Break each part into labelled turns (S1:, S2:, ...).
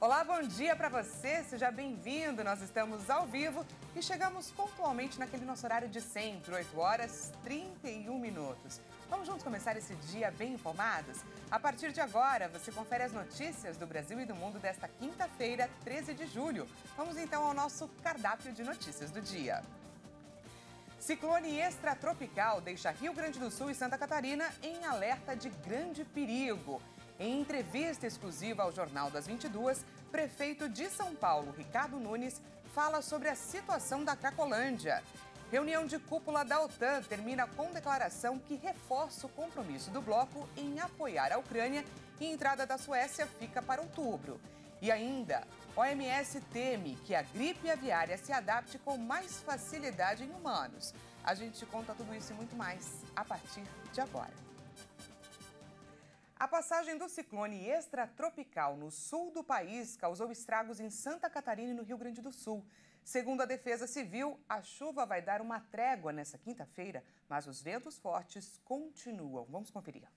S1: Olá, bom dia para você, seja bem-vindo. Nós estamos ao vivo e chegamos pontualmente naquele nosso horário de sempre, 8 horas 31 minutos. Vamos juntos começar esse dia bem informados? A partir de agora, você confere as notícias do Brasil e do mundo desta quinta-feira, 13 de julho. Vamos então ao nosso cardápio de notícias do dia. Ciclone extratropical deixa Rio Grande do Sul e Santa Catarina em alerta de grande perigo. Em entrevista exclusiva ao Jornal das 22, prefeito de São Paulo, Ricardo Nunes, fala sobre a situação da Cracolândia. Reunião de cúpula da OTAN termina com declaração que reforça o compromisso do bloco em apoiar a Ucrânia e a entrada da Suécia fica para outubro. E ainda, OMS teme que a gripe aviária se adapte com mais facilidade em humanos. A gente conta tudo isso e muito mais a partir de agora. A passagem do ciclone extratropical no sul do país causou estragos em Santa Catarina e no Rio Grande do Sul. Segundo a Defesa Civil, a chuva vai dar uma trégua nessa quinta-feira, mas os ventos fortes continuam. Vamos conferir.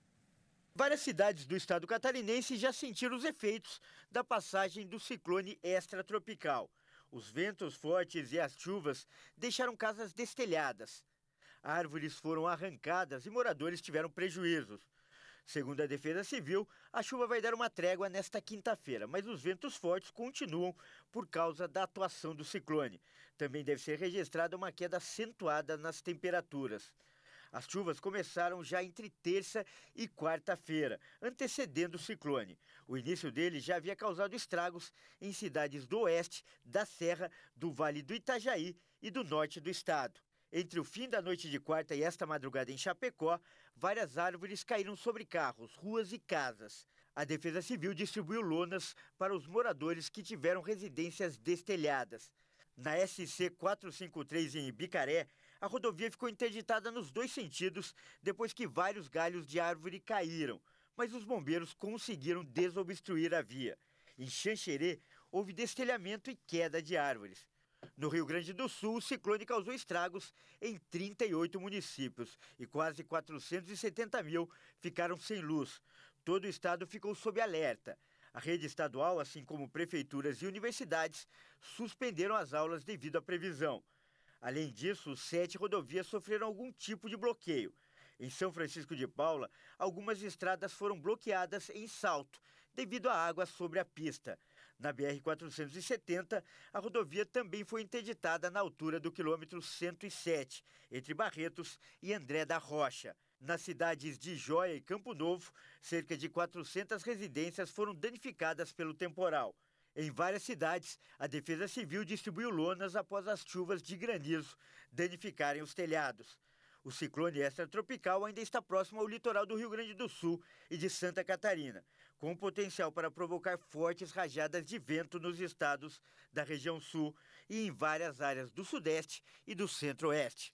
S2: Várias cidades do estado catarinense já sentiram os efeitos da passagem do ciclone extratropical. Os ventos fortes e as chuvas deixaram casas destelhadas. Árvores foram arrancadas e moradores tiveram prejuízos. Segundo a Defesa Civil, a chuva vai dar uma trégua nesta quinta-feira, mas os ventos fortes continuam por causa da atuação do ciclone. Também deve ser registrada uma queda acentuada nas temperaturas. As chuvas começaram já entre terça e quarta-feira, antecedendo o ciclone. O início dele já havia causado estragos em cidades do oeste, da Serra, do Vale do Itajaí e do norte do estado. Entre o fim da noite de quarta e esta madrugada em Chapecó, várias árvores caíram sobre carros, ruas e casas. A Defesa Civil distribuiu lonas para os moradores que tiveram residências destelhadas. Na SC 453 em Ibicaré, a rodovia ficou interditada nos dois sentidos depois que vários galhos de árvore caíram, mas os bombeiros conseguiram desobstruir a via. Em Xanxerê, houve destelhamento e queda de árvores. No Rio Grande do Sul, o ciclone causou estragos em 38 municípios e quase 470 mil ficaram sem luz. Todo o estado ficou sob alerta. A rede estadual, assim como prefeituras e universidades, suspenderam as aulas devido à previsão. Além disso, 7 rodovias sofreram algum tipo de bloqueio. Em São Francisco de Paula, algumas estradas foram bloqueadas em Salto, devido à água sobre a pista. Na BR-470, a rodovia também foi interditada na altura do quilômetro 107, entre Barretos e André da Rocha. Nas cidades de Jóia e Campo Novo, cerca de 400 residências foram danificadas pelo temporal. Em várias cidades, a Defesa Civil distribuiu lonas após as chuvas de granizo danificarem os telhados. O ciclone extratropical ainda está próximo ao litoral do Rio Grande do Sul e de Santa Catarina, com potencial para provocar fortes rajadas de vento nos estados da região sul e em várias áreas do sudeste e do centro-oeste.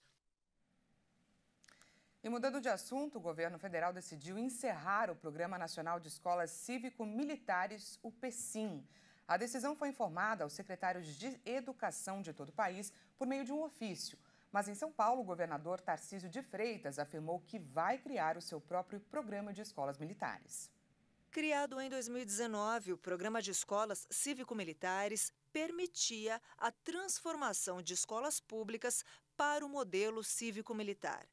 S1: E mudando de assunto, o governo federal decidiu encerrar o Programa Nacional de Escolas Cívico-Militares, o PECIM. A decisão foi informada aos secretários de Educação de todo o país por meio de um ofício. Mas em São Paulo, o governador Tarcísio de Freitas afirmou que vai criar o seu próprio programa de escolas militares.
S3: Criado em 2019, o Programa de Escolas Cívico-Militares permitia a transformação de escolas públicas para o modelo cívico-militar.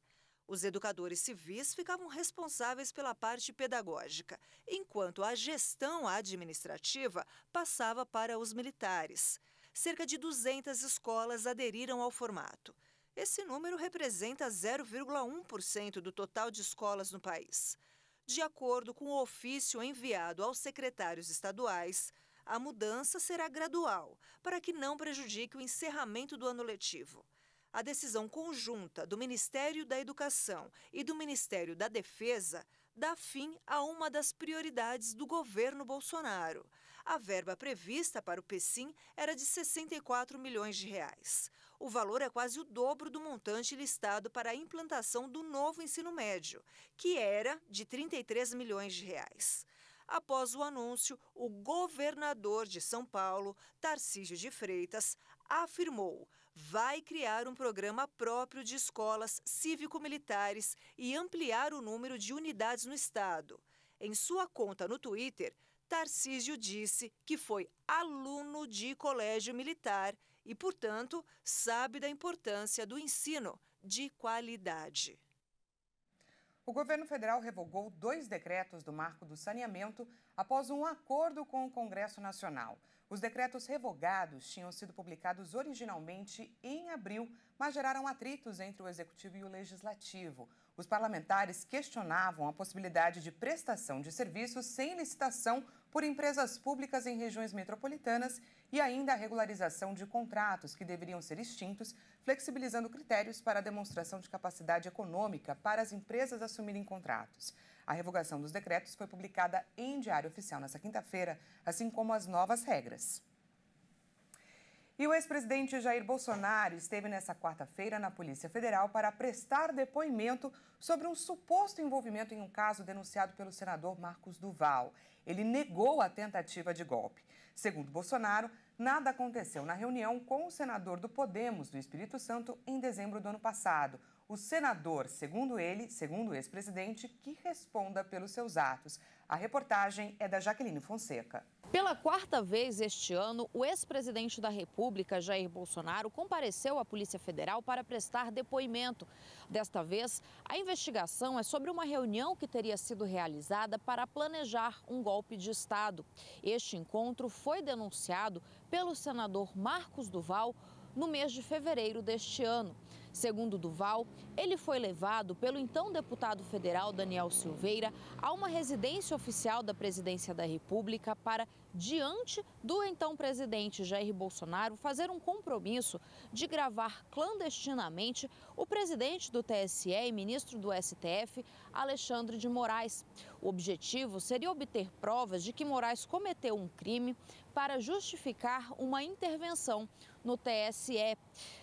S3: Os educadores civis ficavam responsáveis pela parte pedagógica, enquanto a gestão administrativa passava para os militares. Cerca de 200 escolas aderiram ao formato. Esse número representa 0,1% do total de escolas no país. De acordo com o ofício enviado aos secretários estaduais, a mudança será gradual, para que não prejudique o encerramento do ano letivo. A decisão conjunta do Ministério da Educação e do Ministério da Defesa dá fim a uma das prioridades do governo Bolsonaro. A verba prevista para o PECIM era de 64 milhões de reais. O valor é quase o dobro do montante listado para a implantação do novo ensino médio, que era de 33 milhões de reais. Após o anúncio, o governador de São Paulo, Tarcísio de Freitas, afirmou: vai criar um programa próprio de escolas cívico-militares e ampliar o número de unidades no estado. Em sua conta no Twitter, Tarcísio disse que foi aluno de colégio militar e, portanto, sabe da importância do ensino de qualidade.
S1: O governo federal revogou 2 decretos do Marco do Saneamento após um acordo com o Congresso Nacional. Os decretos revogados tinham sido publicados originalmente em abril, mas geraram atritos entre o Executivo e o Legislativo. Os parlamentares questionavam a possibilidade de prestação de serviços sem licitação por empresas públicas em regiões metropolitanas e ainda a regularização de contratos que deveriam ser extintos, flexibilizando critérios para a demonstração de capacidade econômica para as empresas assumirem contratos. A revogação dos decretos foi publicada em Diário Oficial nesta quinta-feira, assim como as novas regras. E o ex-presidente Jair Bolsonaro esteve nesta quarta-feira na Polícia Federal para prestar depoimento sobre um suposto envolvimento em um caso denunciado pelo senador Marcos Duval. Ele negou a tentativa de golpe. Segundo Bolsonaro, nada aconteceu na reunião com o senador do Podemos do Espírito Santo em dezembro do ano passado. O senador, segundo ele, segundo o ex-presidente, que responda pelos seus atos. A reportagem é da Jaqueline Fonseca.
S4: Pela quarta vez este ano, o ex-presidente da República, Jair Bolsonaro, compareceu à Polícia Federal para prestar depoimento. Desta vez, a investigação é sobre uma reunião que teria sido realizada para planejar um golpe de Estado. Este encontro foi denunciado pelo senador Marcos Duval no mês de fevereiro deste ano. Segundo Duval, ele foi levado pelo então deputado federal Daniel Silveira a uma residência oficial da Presidência da República para, diante do então presidente Jair Bolsonaro, fazer um compromisso de gravar clandestinamente o presidente do TSE e ministro do STF, Alexandre de Moraes. O objetivo seria obter provas de que Moraes cometeu um crime para justificar uma intervenção no TSE.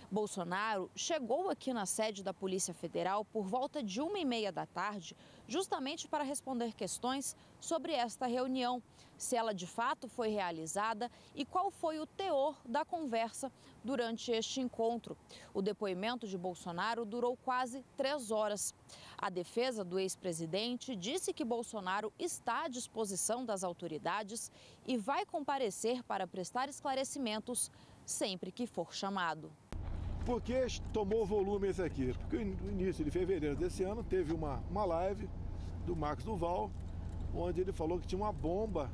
S4: Bolsonaro chegou aqui na sede da Polícia Federal por volta de 1h30 da tarde, justamente para responder questões sobre esta reunião, se ela de fato foi realizada e qual foi o teor da conversa durante este encontro. O depoimento de Bolsonaro durou quase 3 horas. A defesa do ex-presidente disse que Bolsonaro está à disposição das autoridades e vai comparecer para prestar esclarecimentos sempre que for chamado.
S5: Por que tomou volume esse aqui? Porque no início de fevereiro desse ano teve uma live do Marcos Duval, onde ele falou que tinha uma bomba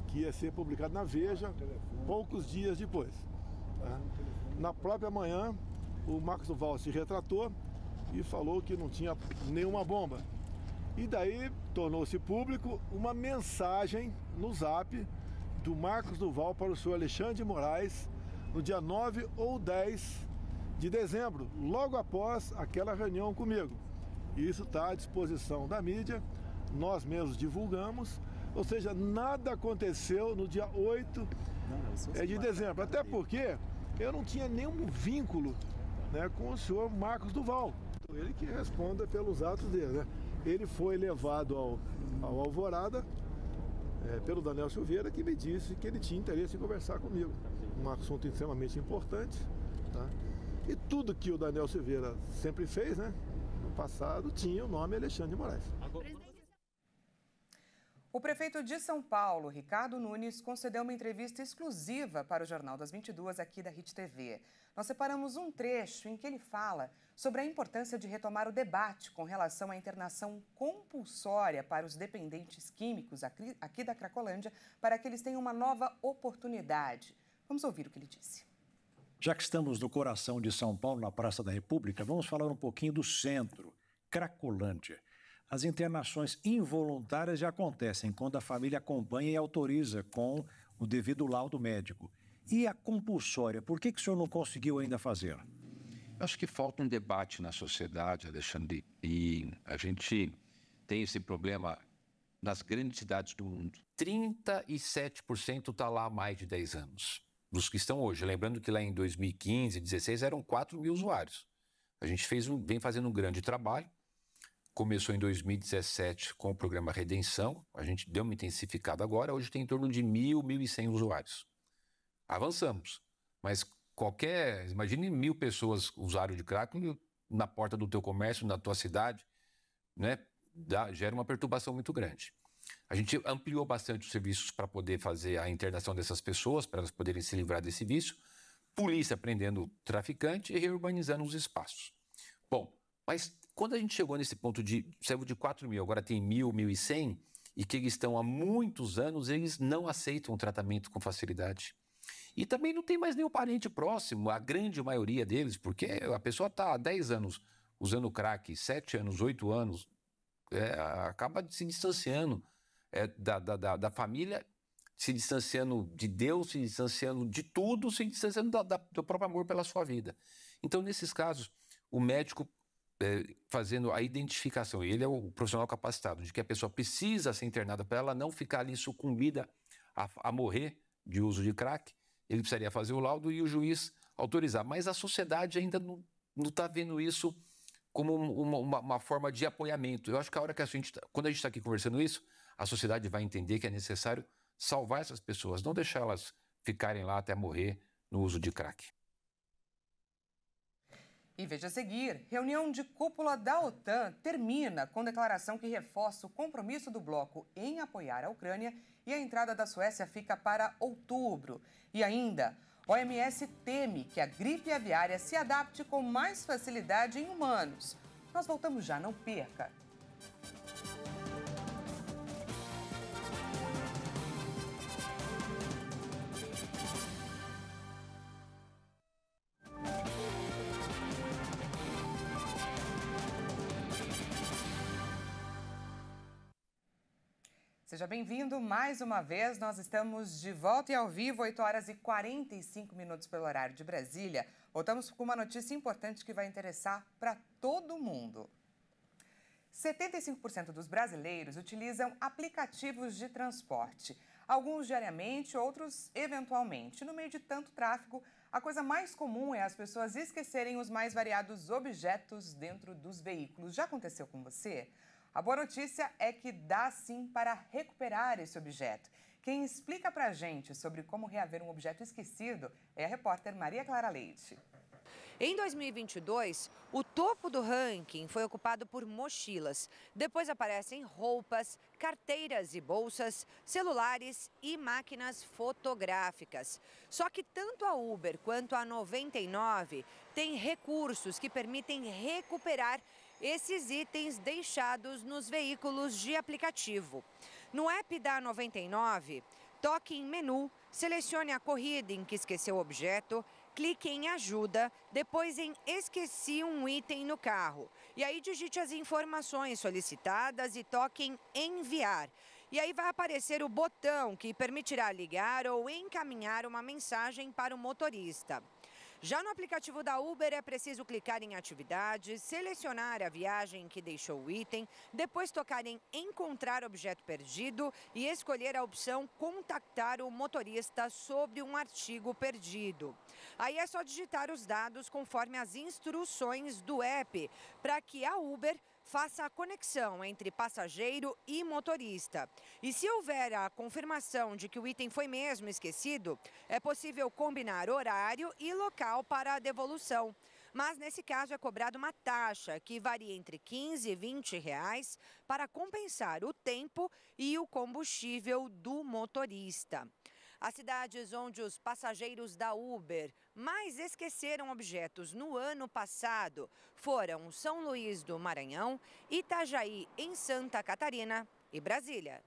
S5: que ia ser publicada na Veja poucos dias depois. Tá? Na própria manhã, o Marcos Duval se retratou e falou que não tinha nenhuma bomba. E daí tornou-se público uma mensagem no Zap do Marcos Duval para o senhor Alexandre de Moraes no dia 9 ou 10 de dezembro, logo após aquela reunião comigo. Isso está à disposição da mídia, nós mesmos divulgamos, ou seja, nada aconteceu no dia 8 de dezembro, até porque eu não tinha nenhum vínculo, né, com o senhor Marcos Duval. Ele que responda pelos atos dele, né? Ele foi levado ao Alvorada pelo Daniel Silveira, que me disse que ele tinha interesse em conversar comigo. Um assunto extremamente importante, tá? E tudo que o Daniel Silveira sempre fez, né, no passado, tinha o nome Alexandre de Moraes.
S1: O prefeito de São Paulo, Ricardo Nunes, concedeu uma entrevista exclusiva para o Jornal das 22 aqui da Hit TV. Nós separamos um trecho em que ele fala sobre a importância de retomar o debate com relação à internação compulsória para os dependentes químicos aqui da Cracolândia, para que eles tenham uma nova oportunidade. Vamos ouvir o que ele disse.
S6: Já que estamos no coração de São Paulo, na Praça da República, vamos falar um pouquinho do centro, Cracolândia. As internações involuntárias já acontecem quando a família acompanha e autoriza com o devido laudo médico. E a compulsória, por que o senhor não conseguiu ainda fazer?
S7: Eu acho que falta um debate na sociedade, Alexandre, e a gente tem esse problema nas grandes cidades do mundo. 37% está lá há mais de 10 anos. Dos que estão hoje. Lembrando que lá em 2015, 2016, eram 4 mil usuários. A gente vem fazendo um grande trabalho. Começou em 2017 com o programa Redenção. A gente deu uma intensificada agora. Hoje tem em torno de 1.100 usuários. Avançamos. Mas imagine 1.000 pessoas usuários de crack na porta do teu comércio, na tua cidade, né? Gera uma perturbação muito grande. A gente ampliou bastante os serviços para poder fazer a internação dessas pessoas, para elas poderem se livrar desse vício. Polícia prendendo traficante e reurbanizando os espaços. Bom, mas quando a gente chegou nesse ponto saiu de 4 mil, agora tem 1.000, 1.100, e que eles estão há muitos anos, eles não aceitam o tratamento com facilidade. E também não tem mais nenhum parente próximo, a grande maioria deles, porque a pessoa está há 10 anos usando crack, 7 anos, 8 anos, acaba se distanciando da família, se distanciando de Deus, se distanciando de tudo, se distanciando do próprio amor pela sua vida. Então, nesses casos, o médico fazendo a identificação, ele é o profissional capacitado, de que a pessoa precisa ser internada para ela não ficar ali sucumbida a morrer de uso de crack, ele precisaria fazer o laudo e o juiz autorizar. Mas a sociedade ainda não está vendo isso como uma forma de apoiamento. Eu acho que a hora que quando a gente está aqui conversando isso, a sociedade vai entender que é necessário salvar essas pessoas, não deixar elas ficarem lá até morrer no uso de crack.
S1: E veja a seguir, reunião de cúpula da OTAN termina com declaração que reforça o compromisso do bloco em apoiar a Ucrânia e a entrada da Suécia fica para outubro. E ainda, a OMS teme que a gripe aviária se adapte com mais facilidade em humanos. Nós voltamos já, não perca! Seja bem-vindo mais uma vez. Nós estamos de volta e ao vivo, 8 horas e 45 minutos pelo horário de Brasília. Voltamos com uma notícia importante que vai interessar para todo mundo. 75% dos brasileiros utilizam aplicativos de transporte. Alguns diariamente, outros eventualmente. No meio de tanto tráfego, a coisa mais comum é as pessoas esquecerem os mais variados objetos dentro dos veículos. Já aconteceu com você? A boa notícia é que dá sim para recuperar esse objeto. Quem explica pra gente sobre como reaver um objeto esquecido é a repórter Maria Clara Leite.
S4: Em 2022, o topo do ranking foi ocupado por mochilas. Depois aparecem roupas, carteiras e bolsas, celulares e máquinas fotográficas. Só que tanto a Uber quanto a 99 têm recursos que permitem recuperar esses itens deixados nos veículos de aplicativo. No app da 99, toque em menu, selecione a corrida em que esqueceu o objeto, clique em ajuda, depois em esqueci um item no carro. E aí digite as informações solicitadas e toque em enviar. E aí vai aparecer o botão que permitirá ligar ou encaminhar uma mensagem para o motorista. Já no aplicativo da Uber, é preciso clicar em atividades, selecionar a viagem que deixou o item, depois tocar em encontrar objeto perdido e escolher a opção contactar o motorista sobre um artigo perdido. Aí é só digitar os dados conforme as instruções do app, para que a Uber faça a conexão entre passageiro e motorista. E se houver a confirmação de que o item foi mesmo esquecido, é possível combinar horário e local para a devolução. Mas nesse caso é cobrada uma taxa que varia entre R$15 e R$20 para compensar o tempo e o combustível do motorista. As cidades onde os passageiros da Uber mais esqueceram objetos no ano passado foram São Luís do Maranhão, Itajaí, em Santa Catarina e Brasília.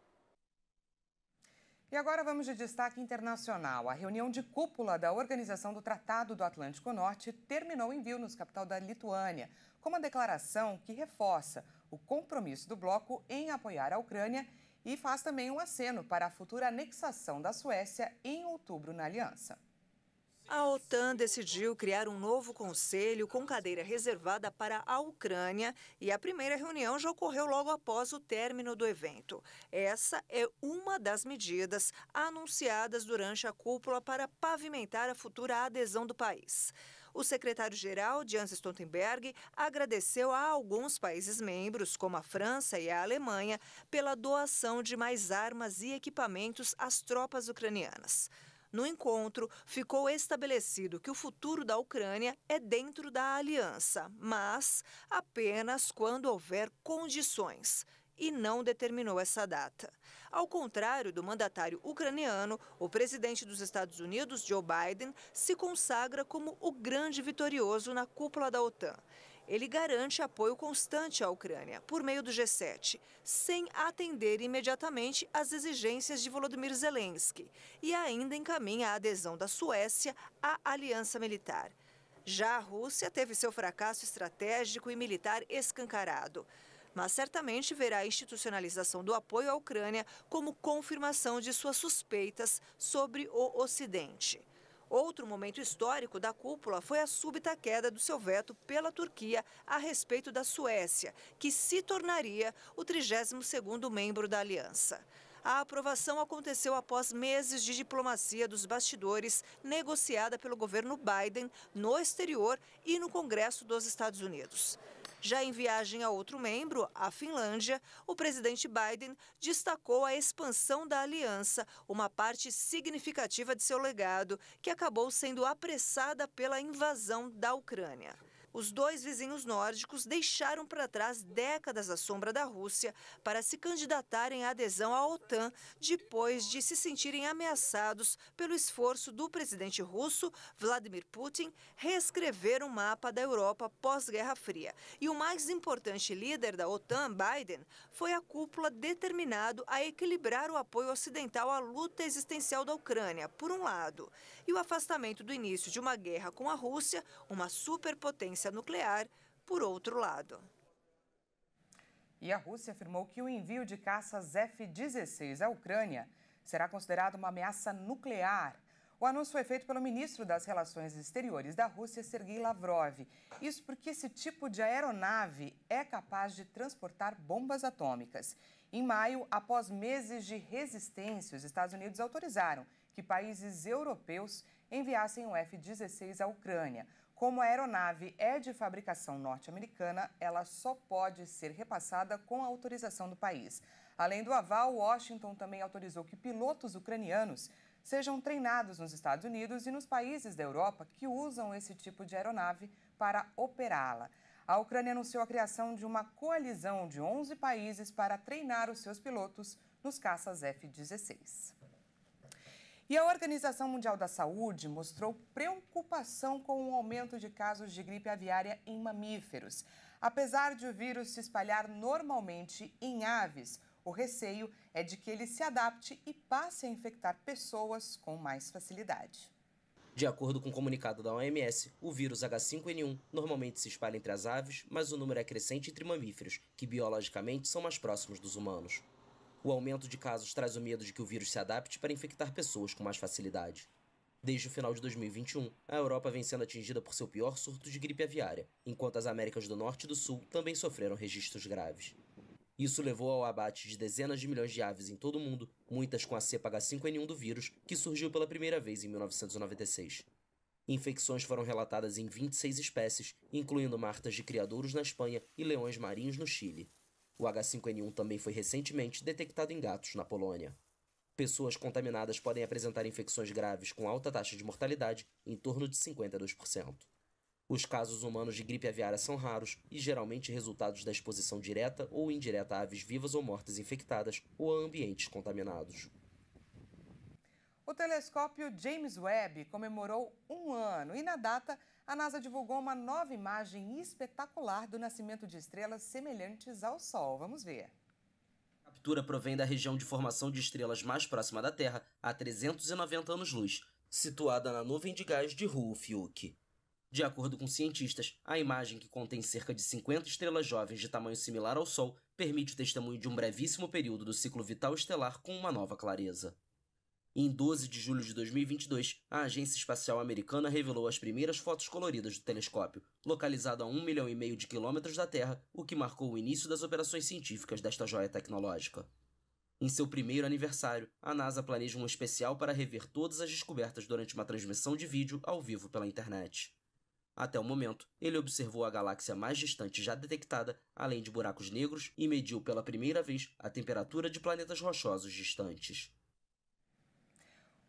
S1: E agora vamos de destaque internacional. A reunião de cúpula da Organização do Tratado do Atlântico Norte terminou em Vilnius, capital da Lituânia, com uma declaração que reforça o compromisso do bloco em apoiar a Ucrânia e faz também um aceno para a futura anexação da Suécia em outubro na aliança.
S3: A OTAN decidiu criar um novo conselho com cadeira reservada para a Ucrânia e a primeira reunião já ocorreu logo após o término do evento. Essa é uma das medidas anunciadas durante a cúpula para pavimentar a futura adesão do país. O secretário-geral, Jens Stoltenberg, agradeceu a alguns países membros, como a França e a Alemanha, pela doação de mais armas e equipamentos às tropas ucranianas. No encontro, ficou estabelecido que o futuro da Ucrânia é dentro da aliança, mas apenas quando houver condições. e não determinou essa data. Ao contrário do mandatário ucraniano, o presidente dos Estados Unidos, Joe Biden, se consagra como o grande vitorioso na cúpula da OTAN. Ele garante apoio constante à Ucrânia por meio do G7, sem atender imediatamente às exigências de Volodymyr Zelensky, e ainda encaminha a adesão da Suécia à aliança militar. Já a Rússia teve seu fracasso estratégico e militar escancarado, mas certamente verá a institucionalização do apoio à Ucrânia como confirmação de suas suspeitas sobre o Ocidente. Outro momento histórico da cúpula foi a súbita queda do seu veto pela Turquia a respeito da Suécia, que se tornaria o 32º membro da aliança. A aprovação aconteceu após meses de diplomacia dos bastidores negociada pelo governo Biden no exterior e no Congresso dos Estados Unidos. Já em viagem a outro membro, a Finlândia, o presidente Biden destacou a expansão da aliança, uma parte significativa de seu legado, que acabou sendo apressada pela invasão da Ucrânia. Os dois vizinhos nórdicos deixaram para trás décadas à sombra da Rússia para se candidatarem à adesão à OTAN depois de se sentirem ameaçados pelo esforço do presidente russo, Vladimir Putin, reescrever um mapa da Europa pós-Guerra Fria. E o mais importante líder da OTAN, Biden, foi à cúpula determinado a equilibrar o apoio ocidental à luta existencial da Ucrânia, por um lado, e o afastamento do início de uma guerra com a Rússia, uma superpotência nuclear, por outro lado.
S1: E a Rússia afirmou que o envio de caças F-16 à Ucrânia será considerado uma ameaça nuclear. O anúncio foi feito pelo ministro das Relações Exteriores da Rússia, Sergei Lavrov. Isso porque esse tipo de aeronave é capaz de transportar bombas atômicas. Em maio, após meses de resistência, os Estados Unidos autorizaram que países europeus enviassem o F-16 à Ucrânia. Como a aeronave é de fabricação norte-americana, ela só pode ser repassada com a autorização do país. Além do aval, Washington também autorizou que pilotos ucranianos sejam treinados nos Estados Unidos e nos países da Europa que usam esse tipo de aeronave para operá-la. A Ucrânia anunciou a criação de uma coalizão de 11 países para treinar os seus pilotos nos caças F-16. E a Organização Mundial da Saúde mostrou preocupação com o aumento de casos de gripe aviária em mamíferos. Apesar de o vírus se espalhar normalmente em aves, o receio é de que ele se adapte e passe a infectar pessoas com mais facilidade.
S8: De acordo com o comunicado da OMS, o vírus H5N1 normalmente se espalha entre as aves, mas o número é crescente entre mamíferos, que biologicamente são mais próximos dos humanos. O aumento de casos traz o medo de que o vírus se adapte para infectar pessoas com mais facilidade. Desde o final de 2021, a Europa vem sendo atingida por seu pior surto de gripe aviária, enquanto as Américas do Norte e do Sul também sofreram registros graves. Isso levou ao abate de dezenas de milhões de aves em todo o mundo, muitas com a cepa H5N1 do vírus, que surgiu pela primeira vez em 1996. Infecções foram relatadas em 26 espécies, incluindo martas de criadouros na Espanha e leões marinhos no Chile. O H5N1 também foi recentemente detectado em gatos na Polônia. Pessoas contaminadas podem apresentar infecções graves com alta taxa de mortalidade, em torno de 52%. Os casos humanos de gripe aviária são raros e geralmente resultados da exposição direta ou indireta a aves vivas ou mortas infectadas ou a ambientes contaminados.
S1: O telescópio James Webb comemorou 1 ano e, na data, a NASA divulgou uma nova imagem espetacular do nascimento de estrelas semelhantes ao Sol. Vamos ver.
S8: A captura provém da região de formação de estrelas mais próxima da Terra, a 390 anos-luz, situada na nuvem de gás de Huygens-Fuchs. De acordo com cientistas, a imagem, que contém cerca de 50 estrelas jovens de tamanho similar ao Sol, permite o testemunho de um brevíssimo período do ciclo vital estelar com uma nova clareza. Em 12 de julho de 2022, a Agência Espacial Americana revelou as primeiras fotos coloridas do telescópio, localizado a 1,5 milhão de quilômetros da Terra, o que marcou o início das operações científicas desta joia tecnológica. Em seu primeiro aniversário, a NASA planeja um especial para rever todas as descobertas durante uma transmissão de vídeo ao vivo pela internet. Até o momento, ele observou a galáxia mais distante já detectada, além de buracos negros, e mediu pela primeira vez a temperatura de planetas rochosos distantes.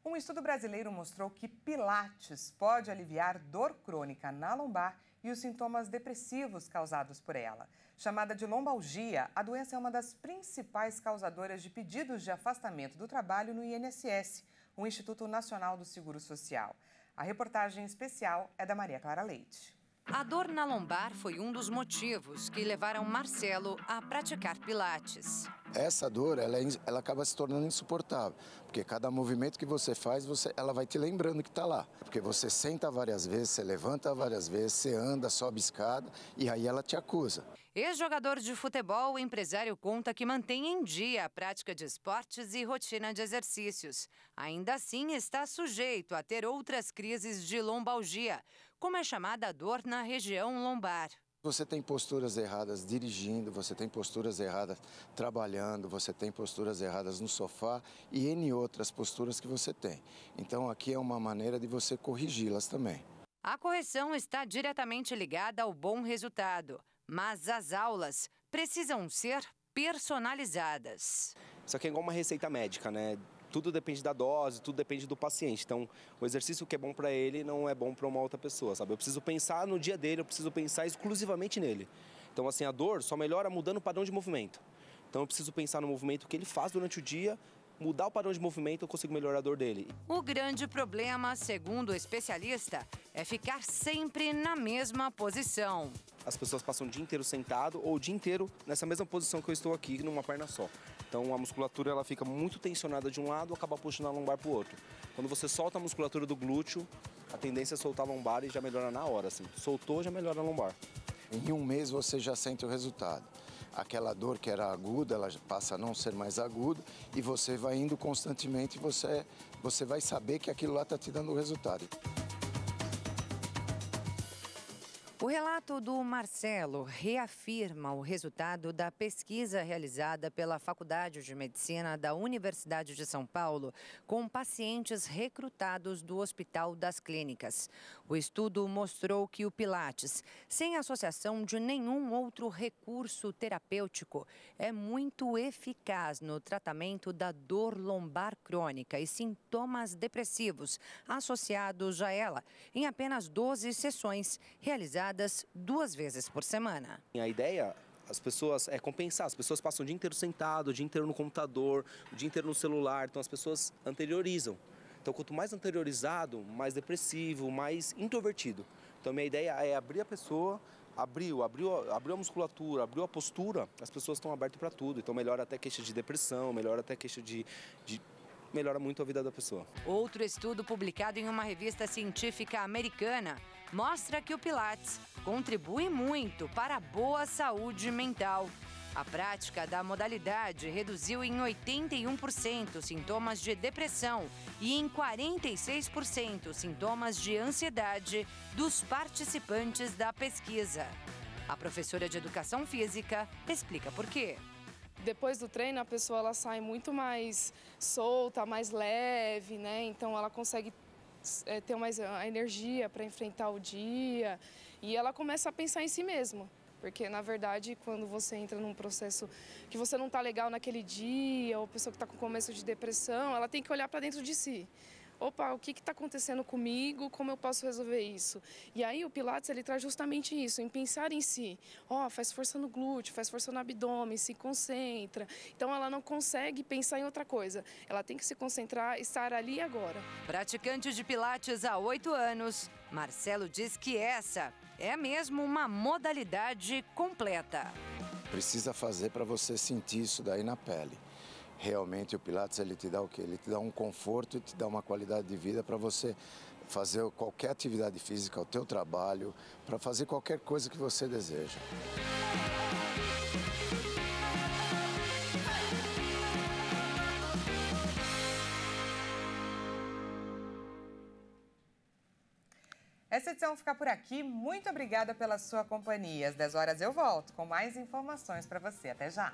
S1: Um estudo brasileiro mostrou que Pilates pode aliviar dor crônica na lombar e e os sintomas depressivos causados por ela. Chamada de lombalgia, a doença é uma das principais causadoras de pedidos de afastamento do trabalho no INSS, o Instituto Nacional do Seguro Social. A reportagem especial é da Maria Clara Leite.
S9: A dor na lombar foi um dos motivos que levaram Marcelo a praticar pilates.
S10: Essa dor, ela acaba se tornando insuportável, porque cada movimento que você faz, ela vai te lembrando que está lá. Porque você senta várias vezes, você levanta várias vezes, você anda, sobe escada e aí ela te acusa.
S9: Ex-jogador de futebol, o empresário conta que mantém em dia a prática de esportes e rotina de exercícios. Ainda assim, está sujeito a ter outras crises de lombalgia, como é chamada a dor na região lombar.
S10: Você tem posturas erradas dirigindo, você tem posturas erradas trabalhando, você tem posturas erradas no sofá e N outras posturas que você tem. Então aqui é uma maneira de você corrigi-las também.
S9: A correção está diretamente ligada ao bom resultado, mas as aulas precisam ser personalizadas.
S11: Isso aqui é igual uma receita médica, né? Tudo depende da dose, tudo depende do paciente. Então, o exercício que é bom para ele não é bom para uma outra pessoa, sabe? Eu preciso pensar no dia dele, eu preciso pensar exclusivamente nele. Então, assim, a dor só melhora mudando o padrão de movimento. Então, eu preciso pensar no movimento que ele faz durante o dia, mudar o padrão de movimento, eu consigo melhorar a dor dele.
S9: O grande problema, segundo o especialista, é ficar sempre na mesma posição.
S11: As pessoas passam o dia inteiro sentado ou o dia inteiro nessa mesma posição que eu estou aqui, numa perna só. Então a musculatura ela fica muito tensionada de um lado, acaba puxando a lombar para o outro. Quando você solta a musculatura do glúteo, a tendência é soltar a lombar e já melhora na hora. Assim. Soltou, já melhora a lombar.
S10: Em um mês você já sente o resultado. Aquela dor que era aguda, ela passa a não ser mais aguda e você vai indo constantemente e você vai saber que aquilo lá está te dando o resultado.
S9: O relato do Marcelo reafirma o resultado da pesquisa realizada pela Faculdade de Medicina da Universidade de São Paulo com pacientes recrutados do Hospital das Clínicas. O estudo mostrou que o Pilates, sem associação de nenhum outro recurso terapêutico, é muito eficaz no tratamento da dor lombar crônica e sintomas depressivos associados a ela, em apenas 12 sessões realizadas 2 vezes por semana.
S11: A ideia, as pessoas, é compensar. As pessoas passam o dia inteiro sentado, o dia inteiro no computador, o dia inteiro no celular. Então as pessoas anteriorizam. Então quanto mais anteriorizado, mais depressivo, mais introvertido. Então minha ideia é abrir a pessoa, abriu a musculatura, abriu a postura, as pessoas estão abertas para tudo. Então melhora até queixa de depressão, melhora até queixa melhora muito a vida da pessoa.
S9: Outro estudo publicado em uma revista científica americana mostra que o Pilates contribui muito para a boa saúde mental. A prática da modalidade reduziu em 81% sintomas de depressão e em 46% sintomas de ansiedade dos participantes da pesquisa. A professora de Educação Física explica por quê.
S12: Depois do treino, a pessoa ela sai muito mais solta, mais leve, né? Então ela consegue ter mais energia para enfrentar o dia e ela começa a pensar em si mesma. Porque, na verdade, quando você entra num processo que você não está legal naquele dia, ou a pessoa que está com começo de depressão, ela tem que olhar para dentro de si. Opa, o que está acontecendo comigo? Como eu posso resolver isso? E aí o Pilates ele traz justamente isso, em pensar em si. Faz força no glúteo, faz força no abdômen, se concentra. Então ela não consegue pensar em outra coisa. Ela tem que se concentrar, estar ali e agora.
S9: Praticante de Pilates há 8 anos, Marcelo diz que essa é mesmo uma modalidade completa.
S10: Precisa fazer para você sentir isso daí na pele. Realmente o Pilates ele te dá o quê? Ele te dá um conforto e te dá uma qualidade de vida para você fazer qualquer atividade física, o teu trabalho, para fazer qualquer coisa que você deseja.
S1: Essa edição fica por aqui. Muito obrigada pela sua companhia. Às 10 horas eu volto com mais informações para você. Até já!